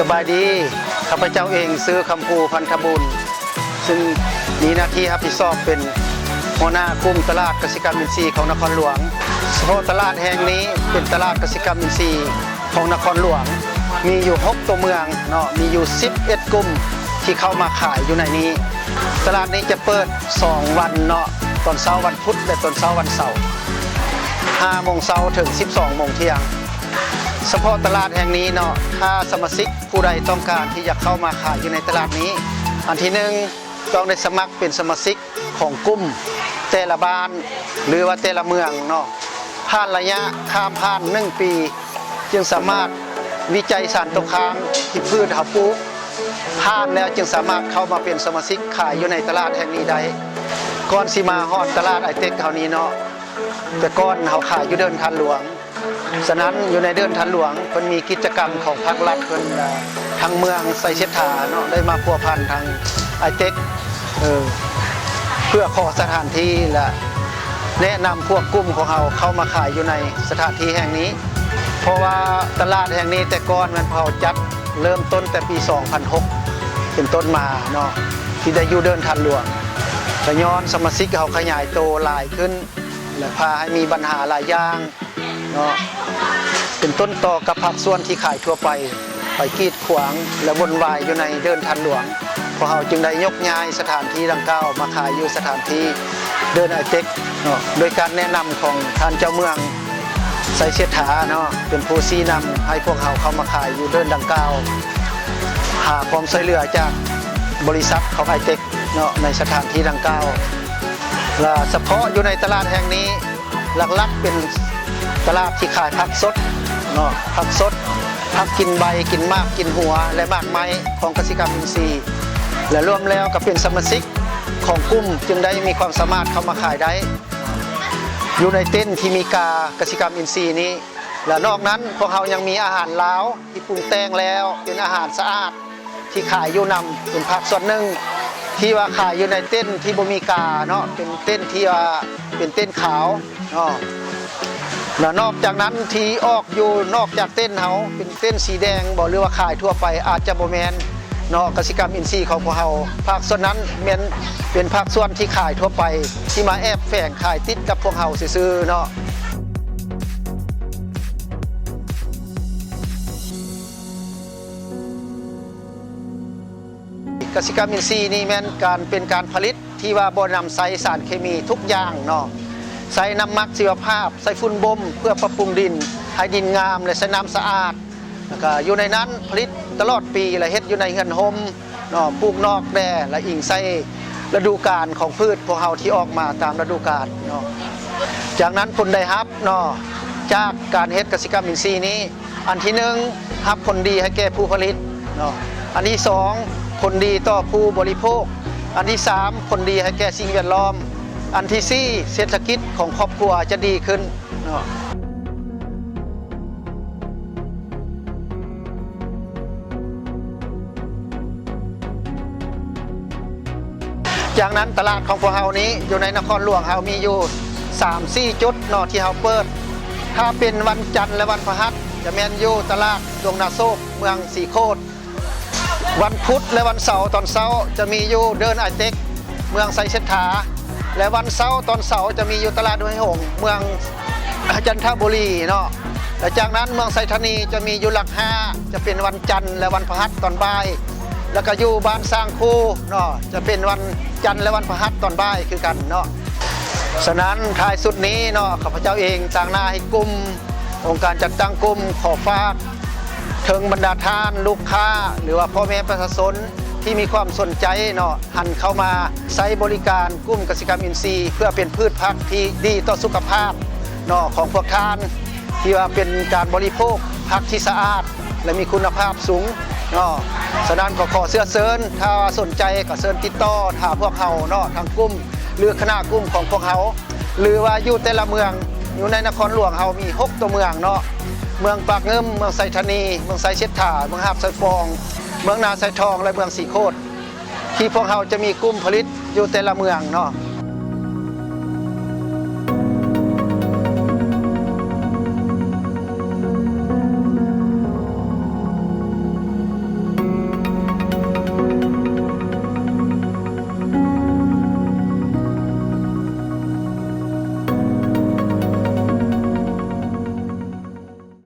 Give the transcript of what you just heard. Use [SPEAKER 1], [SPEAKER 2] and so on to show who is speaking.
[SPEAKER 1] สบายดีข้าพเจ้าเองซื้อคำภูพันธบุญซึ่งมีหน้าที่รับผิดชอบเป็นหัวหน้ากลุ่มตลาดเกษตรกรรมอินทรีย์ของนครหลวงเฉพาะตลาดแห่งนี้เป็นตลาดเกษตรกรรมอินทรีย์ของนครหลวงมีอยู่6ตัวเมืองเนาะมีอยู่11กลุ่มที่เข้ามาขายอยู่ในนี้ตลาดนี้จะเปิด2วันเนาะตอนเช้าวันพุธและตอนเช้าวันเสาร์5 โมงเช้าถึง 12 โมงเที่ยงเฉพาะตลาดแห่งนี้เนาะถ้าสมาชิกผู้ใดต้องการที่จะเข้ามาขายอยู่ในตลาดนี้อันที่1ต้องได้สมัครเป็นสมาชิกของกลุ่มแต่ละบ้านหรือว่าแต่ละเมืองเนาะผ่านระยะข้ามผ่าน1 ปีจึงสามารถวิจัยสารตกค้างที่พืชเขาปลูกผ่านแล้วจึงสามารถเข้ามาเป็นสมาชิกขายอยู่ในตลาดแห่งนี้ได้ก่อนสิมาฮอดตลาดไอเต็กเขานี้เนาะแต่ก่อนเขาขายอยู่เดินทันหลวงฉะนั้นอยู่ในเดินทันหลวงมันมีกิจกรรมของภาครัฐเพิ่นทางเมืองไซเชษฐาเนาะได้มาพัวพันทางไอเต็กเพื่อขอสถานที่และแนะนำพวกกลุ่มของเขาเข้ามาขายอยู่ในสถานที่แห่งนี้เพราะว่าตลาดแห่งนี้แต่ก่อนมันเผาจัดเริ่มต้นแต่ปี 2006 เป็นต้นมาเนาะที่ได้อยู่เดินทันหลวงแต่ย้อนสมาชิกเขาขยายโตหลายขึ้นและพาให้มีปัญหาหลายอย่างเนาะเป็นต้นต่อกับภาคส่วนที่ขายทั่วไปกีดขวางและวนวายอยู่ในเดินทันหลวงพวกเขาจึงได้ยกย้ายสถานที่ดังกล่าวมาขายอยู่สถานที่เดินไอเต็กเนาะโดยการแนะนำของท่านเจ้าเมืองไซเชษฐาเนาะเป็นผู้ชี้นำให้พวกเขาเข้ามาขายอยู่เดินดังกล่าวหาความช่วยเหลือจากบริษัทของไอเต็กเนาะในสถานที่ดังกล่าวและเฉพาะอยู่ในตลาดแห่งนี้หลักๆเป็นตลาดที่ขายผักสดเนาะผักสดผักกินใบกินมากกินหัวและมากไม้ของเกษตรกรรมอินทรีย์และรวมแล้วก็เป็นสมาชิกของกลุ่มจึงได้มีความสามารถเข้ามาขายได้อยู่ในเต้นที่มีกาเกษตรกรรมอินทรีย์นี้และนอกนั้นพวกเขายังมีอาหารลาวที่ปรุงแต่งแล้วเป็นอาหารสะอาดที่ขายอยู่นำเป็นผักส่วนหนึ่งที่ว่าขายอยู่ในเต้นที่บ่มีกาเนาะเป็นเต้นที่ว่าเป็นเต้นขาวเนาะและนอกจากนั้นที่ออกอยู่นอกจากเต้นเขาเป็นเต้นสีแดงบอกหรือว่าขายทั่วไปอาจจะบ่แมนเนาะเกษตรกรรมอินทรีย์ของพวกเขาภาคส่วนนั้นเป็นภาคส่วนที่ขายทั่วไปที่มาแอบแฝงขายติดกับพวกเขาซื่อๆเนาะเกษตรกรรมอินทรีย์นี่แม้นเป็นการผลิตที่ว่าบ่นำใส่สารเคมีทุกอย่างเนาะใส่น้ำหมักชีวภาพใส่ฝุ่นบ่มเพื่อปรับปรุงดินให้ดินงามและใส่น้ำสะอาดแล้วก็อยู่ในนั้นผลิตตลอดปีและเฮ็ดอยู่ในเฮือนห่มเนาะปลูกนอกแด่และอิงใส่ฤดูกาลของพืชพวกเฮาที่ออกมาตามฤดูกาลเนาะจากนั้นผลได้รับเนาะจากการเฮ็ดเกษตรกรรมอินทรีย์นี้อันที่1รับผลดีให้แก่ผู้ผลิตเนาะอันที่2ผลดีต่อผู้บริโภคอันที่3ผลดีให้แก่สิ่งแวดล้อมอันที่4เศรษฐกิจของครอบครัวจะดีขึ้นเนาะจากนั้นตลาดของพวกเฮานี้อยู่ในนครหลวงเฮามีอยู่ 3-4 จุดเนาะที่เฮาเปิดถ้าเป็นวันจันทร์และวันพฤหัสจะแม่นอยู่ตลาดดงนาโซกเมืองสีโคตรวันพุธและวันเสาร์ตอนเช้าจะมีอยู่เดินไอเต็กเมืองไซเชษฐาและวันเสาร์ตอนเสาร์จะมีอยู่ตลาดห้วยหงเมืองจันทบุรีเนาะและจากนั้นเมืองไซธานีจะมีอยู่หลัก5จะเป็นวันจันทร์และวันพฤหัสตอนบ่ายแล้วก็อยู่บ้านสร้างคูเนาะจะเป็นวันจันทร์และวันพฤหัสตอนบ่ายคือกันเนาะฉะนั้นท้ายสุดนี้เนาะข้าพเจ้าเองต่างหน้าให้กลุ่มองค์การจัดตั้งกลุ่มขอฝากถึงบรรดาท่านลูกค้าหรือว่าพ่อแม่ประชาชนที่มีความสนใจเนาะหันเข้ามาใช้บริการกลุ่มเกษตรกรรมอินทรีย์เพื่อเป็นพืชผักที่ดีต่อสุขภาพเนาะของพวกท่านที่ว่าเป็นการบริโภคผักที่สะอาดและมีคุณภาพสูงเนาะฉะนั้นก็ขอเชิญถ้าสนใจก็เชิญติดต่อถามพวกเขาเนาะทางกลุ่มหรือคณะกลุ่มของพวกเขาหรือว่าอยู่แต่ละเมืองอยู่ในนครหลวงเฮามี6ตัวเมืองเนาะเมืองปากเงิมเมืองไซธานีเมืองไซเชษฐาเมืองหาบไซฟองเมืองนาไซทองและเมืองสีโคตรที่พวกเราจะมีกลุ่มผลิตอยู่แต่ละเมืองเนาะ